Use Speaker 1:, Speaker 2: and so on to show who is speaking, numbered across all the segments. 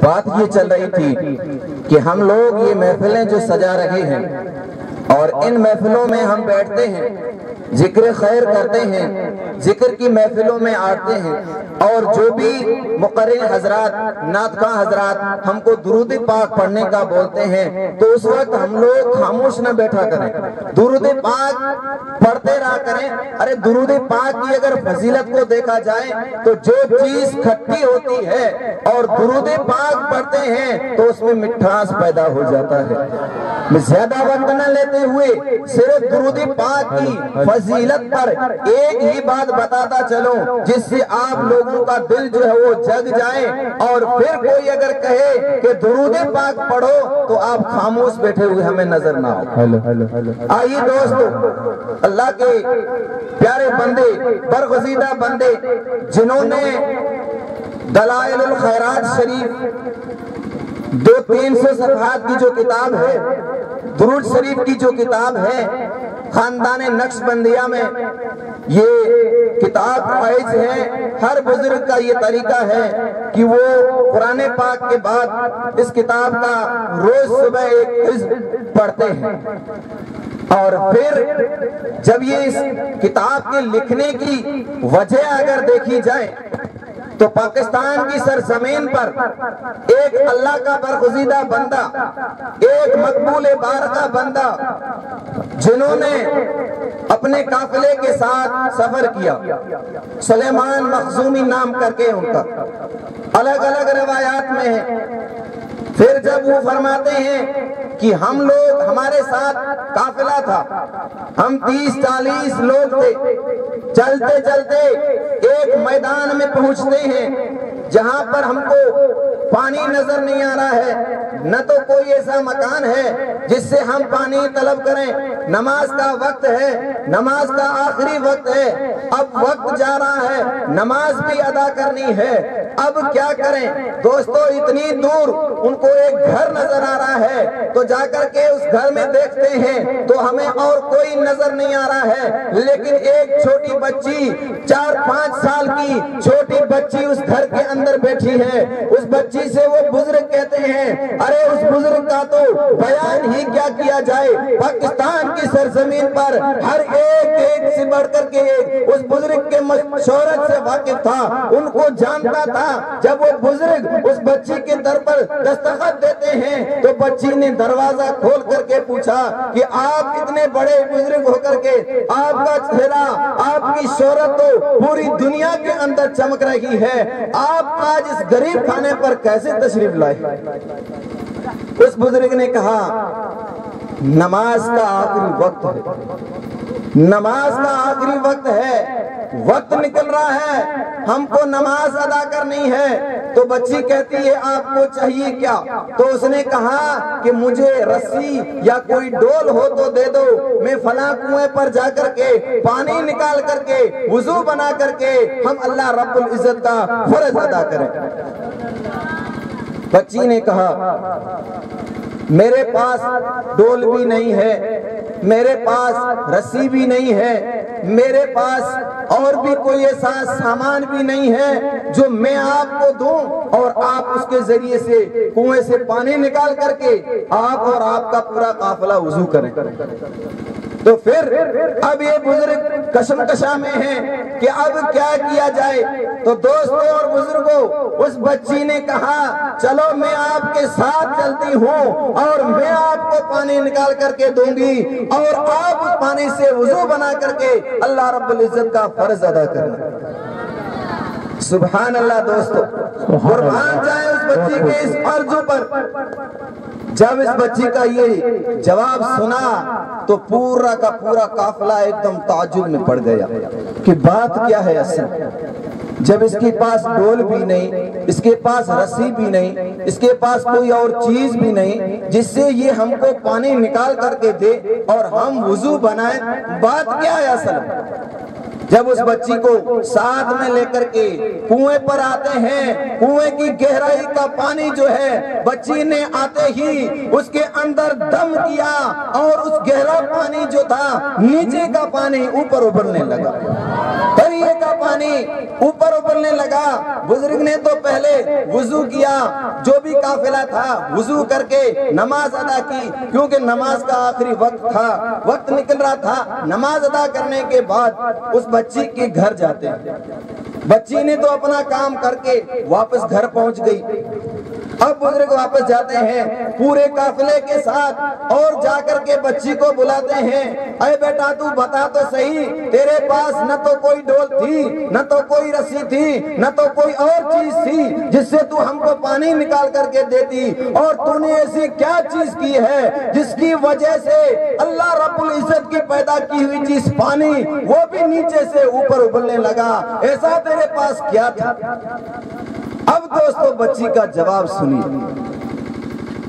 Speaker 1: بات یہ چل رہی تھی کہ ہم لوگ یہ محفلیں جو سجا رہے ہیں اور ان محفلوں میں ہم بیٹھتے ہیں، ذکر خیر کرتے ہیں، ذکر کی محفلوں میں آتے ہیں، اور جو بھی مقرر حضرات، نعت خواں حضرات ہم کو درود پاک پڑھنے کا بولتے ہیں تو اس وقت ہم لوگ خاموش نہ بیٹھا کریں، درود پاک پڑھتے رہا کریں۔ ارے درود پاک کی اگر فضیلت کو دیکھا جائے تو جو چیز کھٹی ہوتی ہے اور درود پاک پڑھتے ہیں تو اس میں مٹھاس پیدا ہو جاتا ہے۔ میں زیادہ وقت نہ لیتے ہوئے صرف درود پاک کی فضیلت پر ایک ہی بات بتاتا چلوں جس سے آپ لوگوں کا دل جو ہے وہ جگ جائے، اور پھر کوئی اگر کہے کہ درود پاک پڑھو تو آپ خاموش بیٹھے ہوئے ہمیں نظر نہ آئے۔ آئیے دوستو، اللہ کے پیارے بندے، برگزیدہ بندے جنہوں نے دلائل الخیرات شریف 200-300 صفحات کی جو کتاب ہے، درود شریف کی جو کتاب ہے، خاندان نقش بندیہ میں یہ کتاب رائج ہے۔ ہر بزرگ کا یہ طریقہ ہے کہ وہ قرآن پاک کے بعد اس کتاب کا روز صبح ایک حزب پڑھتے ہیں، اور پھر جب یہ اس کتاب کے لکھنے کی وجہ اگر دیکھی جائے تو پاکستان کی سرزمین پر ایک اللہ کا برگزیدہ بندہ، ایک مقبول بارگاہ بندہ جنہوں نے اپنے قافلے کے ساتھ سفر کیا، سلیمان مخزومی نام کر کے ان کا الگ الگ روایات میں ہے۔ پھر جب وہ فرماتے ہیں کہ ہم لوگ، ہمارے ساتھ قافلہ تھا، ہم 30-40 لوگ تھے، چلتے چلتے ایک میدان میں پہنچتے ہیں جہاں پر ہم کو پانی نظر نہیں آ رہا ہے، نہ تو کوئی ایسا مکان ہے جس سے ہم پانی طلب کریں، نماز کا وقت ہے، نماز کا آخری وقت ہے، اب وقت جا رہا ہے، نماز بھی ادا کرنی ہے، اب کیا کریں؟ دوستو اتنی دور ان کو ایک گھر نظر آ رہا ہے، تو جا کر کے اس گھر میں دیکھتے ہیں تو ہمیں اور کوئی نظر نہیں آ رہا ہے، لیکن ایک چھوٹی بچی 4-5 سال کی چھوٹی بچی اس گھر کے اندر بیٹھی ہے۔ اس بچی سے وہ بزرگ کہتے ہیں، ارے اس بزرگ کا تو بیان ہی کیا کیا جائے، پاکستان کی سرزمین پر ہر ایک سے بڑھ کر کے ایک اس بزرگ کے شہرت سے واقف تھا، ان کو جانتا تھا۔ جب وہ بزرگ اس بچی کے در پر دستخط دیتے ہیں تو بچی نے دروازہ کھول کر کے پوچھا کہ آپ اتنے بڑے بزرگ ہو کر کے آپ کا چہرہ، آپ کی شہرت تو پوری دنیا کے اندر چمک رہی ہے، آپ آج اس غریب خانے پر کیسے تشریف لائے؟ اس بزرگ نے کہا نماز کا آخری وقت ہے، نماز کا آخری وقت ہے، وقت نکل رہا ہے، ہم کو نماز ادا کرنی ہے۔ تو بچی کہتی ہے آپ کو چاہیے کیا؟ تو اس نے کہا کہ مجھے رسی یا کوئی ڈول ہو تو دے دو، میں فلاں کنویں پر جا کر کے پانی نکال کر کے وضو بنا کر کے ہم اللہ رب العزت کا فرض ادا کریں۔ بچی نے کہا میرے پاس ڈول بھی نہیں ہے، میرے پاس رسی بھی نہیں ہے، میرے پاس اور بھی کوئی ایسا سامان بھی نہیں ہے جو میں آپ کو دوں اور آپ اس کے ذریعے سے کنویں سے پانی نکال کر کے آپ اور آپ کا پورا قافلہ وضو کریں۔ تو پھر اب یہ بزرگ کشمکشا میں ہیں کہ اب کیا کیا جائے؟ تو دوستوں اور بزرگوں، اس بچی نے کہا چلو میں آپ کے ساتھ چلتی ہوں اور میں آپ کو پانی نکال کر کے دوں گی اور آپ اس پانی سے وضو بنا کر کے اللہ رب العزت کا فرض ادا کریں۔ سبحان اللہ دوستو، قربان جائے اس بچی کے اس عرض پر۔ جب اس بچی کا یہ جواب سنا تو پورا کا پورا قافلہ ایک دم تعجب میں پڑ گیا کہ بات کیا ہے اصل۔ جب اس کے پاس ڈول بھی نہیں، اس کے پاس رسی بھی نہیں، اس کے پاس کوئی اور چیز بھی نہیں جس سے یہ ہم کو پانی نکال کر کے دے اور ہم وضو بنائیں، بات کیا ہے اصل؟ جب اس بچی کو ساتھ میں لے کر کے کنویں پر آتے ہیں، کنویں کی گہرائی کا پانی جو ہے بچی نے آتے ہی اس کے اندر دم کیا اور اس گہرا پانی جو تھا نیچے کا پانی اوپر ابھرنے لگا، دریا کا پانی پانی اوپر ابلنے لگا، بزرگ نے تو پہلے وضو کیا، جو بھی قافلہ تھا وضو کر کے نماز ادا کی، کیونکہ نماز کا آخری وقت تھا، وقت نکل رہا تھا۔ نماز ادا کرنے کے بعد اس بچی کے گھر جاتے ہیں۔ بچی نے تو اپنا کام کر کے واپس گھر پہنچ گئی۔ اب بزرگ واپس جاتے ہیں پورے قافلے کے ساتھ، اور جا کر کے بچی کو بلاتے ہیں، اے بیٹا تو بتا تو صحیح، تیرے پاس نہ تو کوئی ڈول تھی، نہ تو کوئی رسی تھی، نہ تو کوئی اور چیز تھی جس سے تو ہم کو پانی نکال کر کے دیتی، اور تو نے ایسی کیا چیز کی ہے جس کی وجہ سے اللہ رب العزت کی پیدا کی ہوئی چیز پانی وہ بھی نیچے سے اوپر ابلنے لگا، ایسا تیرے پاس کیا تھا؟ اب دوستو بچی کا جواب سنیے،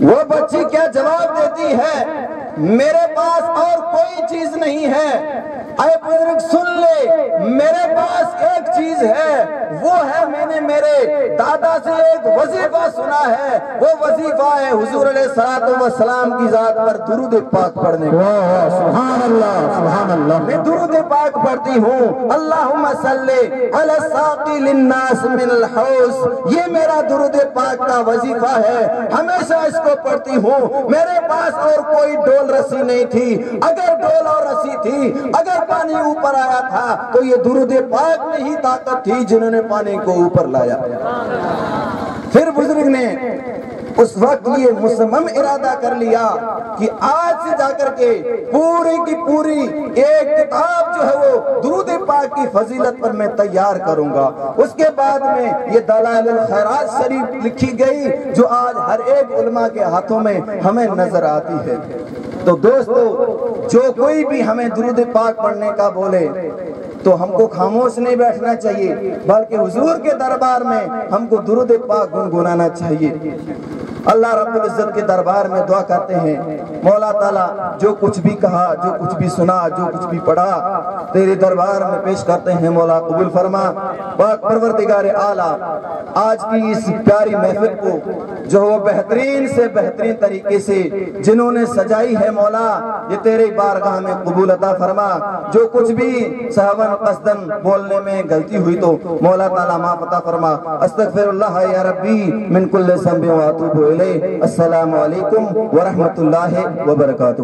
Speaker 1: وہ بچی کیا جواب دیتی ہے؟ میرے پاس اور کوئی چیز نہیں ہے۔ اے بزرگ سن لے، میرے پاس ایک چیز ہے، وہ ہے میں نے میرے دادا سے ایک وظیفہ سنا ہے، وہ وظیفہ ہے حضور علیہ السلام کی ذات پر درود پاک پڑھنے کا۔
Speaker 2: سبحان اللہ، سبحان اللہ۔
Speaker 1: میں درود پاک پڑھتی ہوں، اللہم صلی علی الساقی للناس من الحوض، یہ میرا درود پاک کا وظیفہ ہے، ہمیشہ اس کو پڑھتی ہوں۔ میرے پاس اور کوئی ڈول رسی نہیں تھی، اگر ڈول اور رسی تھی، اگر پانی اوپر آیا تھا تو یہ درود پاک میں ہی طاقت تھی جنہوں نے پانی کو اوپر لایا۔ پھر بزرگ نے اس وقت یہ مصمم ارادہ کر لیا کہ آج سے جا کر کے پوری کی پوری ایک کتاب جو ہے وہ درود پاک کی فضیلت پر میں تیار کروں گا۔ اس کے بعد میں یہ دلائل الخیرات شریف لکھی گئی جو آج ہر ایک علماء کے ہاتھوں میں ہمیں نظر آتی ہے۔ تو دوستو جو کوئی بھی ہمیں درود پاک پڑھنے کا بولے تو ہم کو خاموش نہیں بیٹھنا چاہیے، بلکہ حضور کے دربار میں ہم کو درود پاک گنگنانا چاہیے۔ اللہ رب العزت کے دربار میں دعا کرتے ہیں، مولا تعالیٰ جو کچھ بھی کہا، جو کچھ بھی سنا، جو کچھ بھی پڑھا تیرے دربار میں پیش کرتے ہیں، مولا قبول فرما۔ پاک پروردگار اعلیٰ آج کی اس پیاری محفل کو جو وہ بہترین سے بہترین طریقے سے جنہوں نے سجائی ہے، مولا یہ تیرے بارگاہ میں قبول عطا فرما۔ جو کچھ بھی سہون قصدن بولنے میں غلطی ہوئی تو مولا تعالیٰ معاف عطا فرما۔ استغفر اللہ یا ربی من کل ذنب و اتوب الیہ۔ السلام علیکم ورحمۃ اللہ وبرکاتہ۔